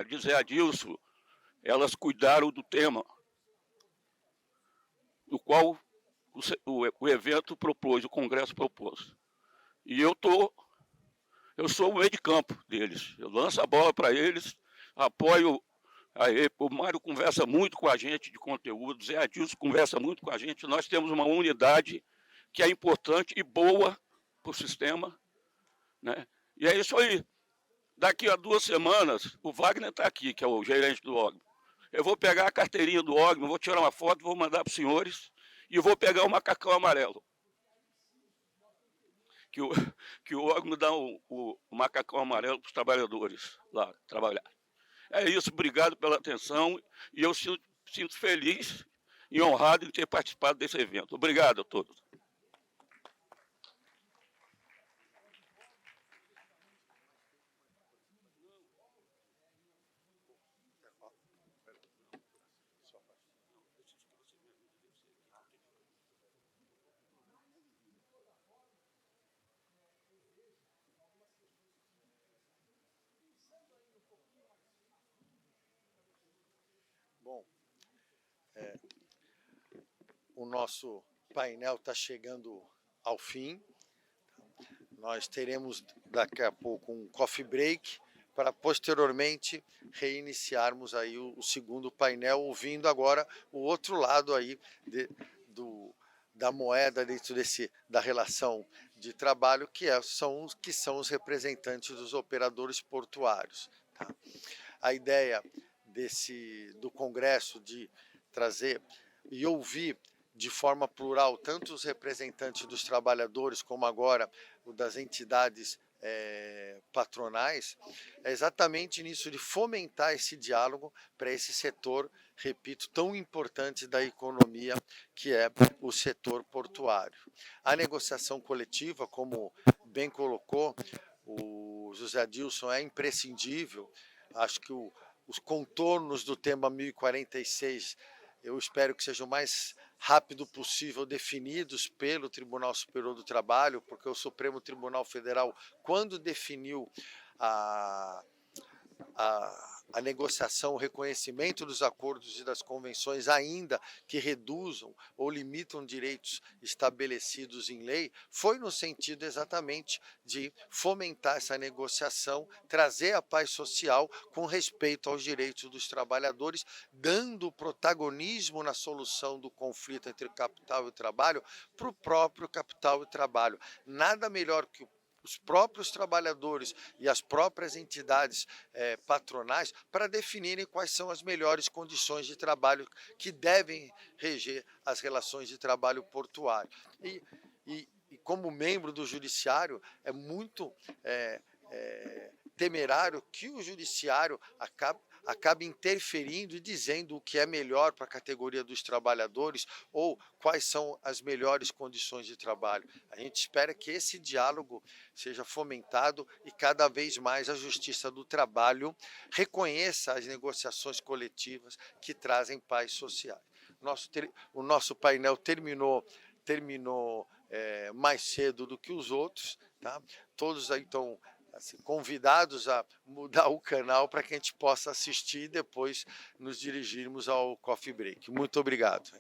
D: de Zé Adilson, elas cuidaram do tema, do qual o evento propôs, o Congresso propôs. E eu sou o meio de campo deles. Eu lanço a bola para eles, apoio. O Mário conversa muito com a gente de conteúdo, o Zé Adilson conversa muito com a gente. Nós temos uma unidade que é importante e boa para o sistema, né? E é isso aí. Daqui a 2 semanas, o Wagner está aqui, que é o gerente do OGMO. Eu vou pegar a carteirinha do OGMO, vou tirar uma foto, vou mandar para os senhores e vou pegar o macacão amarelo. Que o OGMO dá o macacão amarelo para os trabalhadores lá trabalhar. É isso, obrigado pela atenção e eu sinto feliz e honrado em ter participado desse evento. Obrigado a todos.
A: Bom, o nosso painel está chegando ao fim. Nós teremos daqui a pouco um coffee break para posteriormente reiniciarmos aí o segundo painel, ouvindo agora o outro lado aí da moeda dentro da relação de trabalho, são os representantes dos operadores portuários. Tá? A ideia do Congresso de trazer e ouvir de forma plural tanto os representantes dos trabalhadores como agora o das entidades patronais, é exatamente nisso de fomentar esse diálogo para esse setor, repito, tão importante da economia, que é o setor portuário. A negociação coletiva, como bem colocou o José Adilson, é imprescindível. Acho que os contornos do tema 1046, eu espero que sejam o mais rápido possível definidos pelo Tribunal Superior do Trabalho, porque o Supremo Tribunal Federal, quando definiu a negociação, o reconhecimento dos acordos e das convenções, ainda que reduzam ou limitam direitos estabelecidos em lei, foi no sentido exatamente de fomentar essa negociação, trazer a paz social com respeito aos direitos dos trabalhadores, dando protagonismo na solução do conflito entre o capital e o trabalho para o próprio capital e o trabalho. Nada melhor que os próprios trabalhadores e as próprias entidades patronais para definirem quais são as melhores condições de trabalho que devem reger as relações de trabalho portuário. E como membro do judiciário, é muito temerário que o judiciário acabe interferindo e dizendo o que é melhor para a categoria dos trabalhadores ou quais são as melhores condições de trabalho. A gente espera que esse diálogo seja fomentado e cada vez mais a Justiça do Trabalho reconheça as negociações coletivas que trazem paz social. O nosso painel terminou mais cedo do que os outros, tá? Todos aí estão convidados a mudar o canal para que a gente possa assistir e depois nos dirigirmos ao coffee break. Muito obrigado.